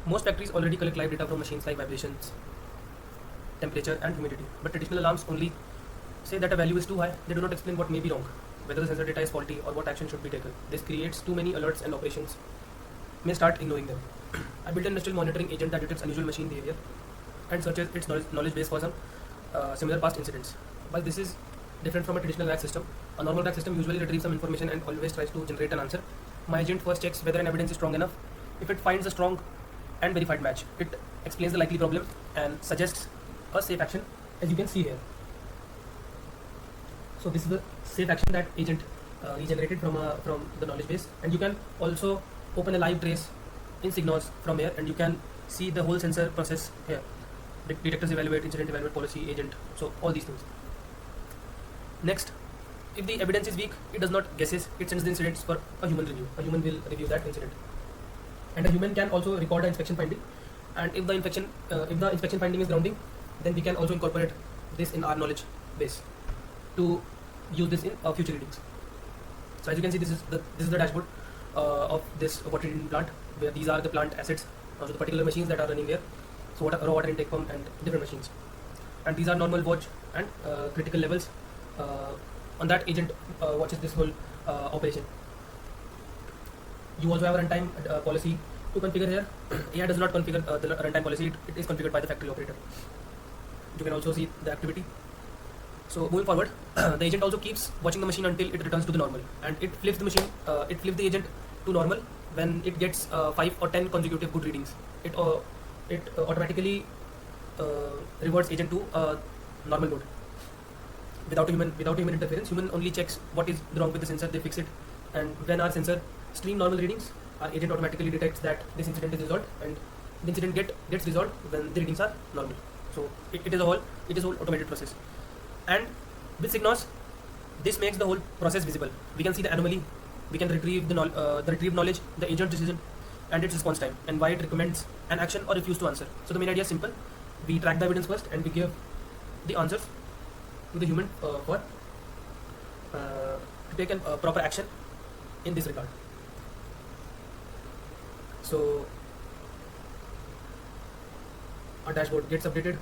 Most factories already collect live data from machines like vibrations, temperature, and humidity. But traditional alarms only say that a value is too high. They do not explain what may be wrong, whether the sensor data is faulty, or what action should be taken. This creates too many alerts, and operations may start ignoring them. I built an industrial monitoring agent that detects unusual machine behavior and searches its knowledge base for some similar past incidents. While this is different from a traditional RAG system, a normal RAG system usually retrieves some information and always tries to generate an answer. My agent first checks whether an evidence is strong enough. If it finds a strong and verified match, it explains the likely problem and suggests a safe action, as you can see here. So this is the safe action that agent regenerated from the knowledge base, and you can also open a live trace in Signos from here, and you can see the whole sensor process here. Detectors evaluate, incident evaluate, policy, agent, so all these things. Next, if the evidence is weak, it does not guesses, it sends the incidents for a human review. A human will review that incident, and a human can also record an inspection finding. And if the inspection finding is grounding, then we can also incorporate this in our knowledge base to use this in future readings. So as you can see, this is the dashboard of this water treatment plant, where these are the plant assets, also the particular machines that are running there. So raw water intake pump and different machines, and these are normal watch and critical levels. On that, agent watches this whole operation. You also have a runtime policy to configure here. AI does not configure the runtime policy; it is configured by the factory operator. You can also see the activity. So moving forward, the agent also keeps watching the machine until it returns to the normal, and it flips the machine. It flips the agent to normal when it gets 5 or 10 consecutive good readings. It automatically reverts agent to normal mode without human interference. Human only checks what is wrong with the sensor, they fix it, and when our sensor stream normal readings, our agent automatically detects that this incident is resolved, and the incident gets resolved when the readings are normal. So it is a whole automated process. And with Signos, this makes the whole process visible. We can see the anomaly, we can retrieve the retrieved knowledge, the agent decision, and its response time, and why it recommends an action or refuse to answer. So the main idea is simple: we track the evidence first, and we give the answers to the human to take a proper action in this regard. So our dashboard gets updated.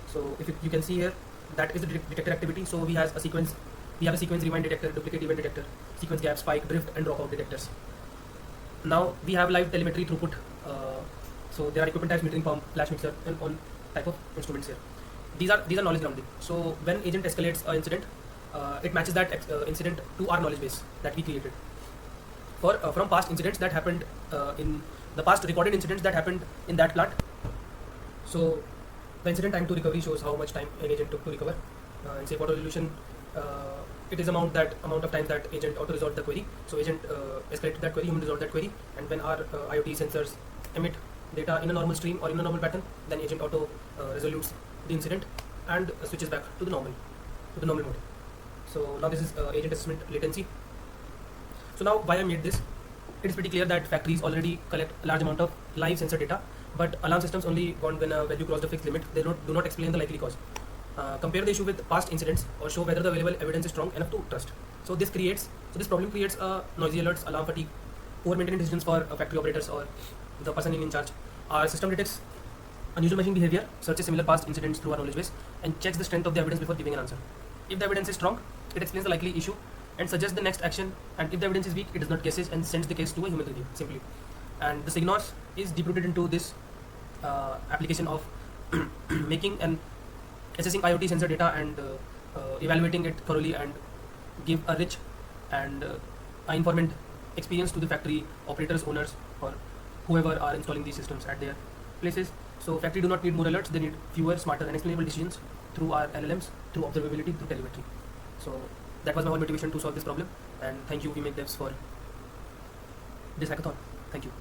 So if you can see here, that is the detector activity. So we have a sequence rewind detector, duplicate event detector, sequence gap, spike, drift, and dropout detectors. Now we have live telemetry throughput. So there are equipment types, metering pump, flash mixer, and all type of instruments here. These are knowledge grounding. So when agent escalates an incident, it matches that incident to our knowledge base that we created from past incidents that happened in the past recorded incidents that happened in that plant. So the incident time to recovery shows how much time an agent took to recover. And safe auto resolution, it is amount of time that agent auto resolved the query. So agent escalated that query, human resolved that query, and when our IoT sensors emit data in a normal stream or in a normal pattern, then agent auto resolutes the incident and switches back to the normal mode. So now this is agent assessment latency. So now why I made this, it is pretty clear that factories already collect a large amount of live sensor data, but alarm systems only want when a value crosses the fixed limit. They do not explain the likely cause. Compare the issue with past incidents or show whether the available evidence is strong enough to trust. So this problem creates noisy alerts, alarm fatigue, poor maintenance decisions for factory operators or the person in charge. Our system detects unusual machine behavior, searches similar past incidents through our knowledge base, and checks the strength of the evidence before giving an answer. If the evidence is strong, it explains the likely issue and suggests the next action, and if the evidence is weak, it does not guesses and sends the case to a human review simply. And the Signos is deep-rooted into this application of making and assessing IoT sensor data and evaluating it thoroughly, and give a rich and informed experience to the factory operators, owners, or whoever are installing these systems at their places. So factory do not need more alerts, they need fewer, smarter, and explainable decisions through our LLMs, through observability, through telemetry. So that was my whole motivation to solve this problem, and thank you, We Make Devs, for this hackathon. Thank you.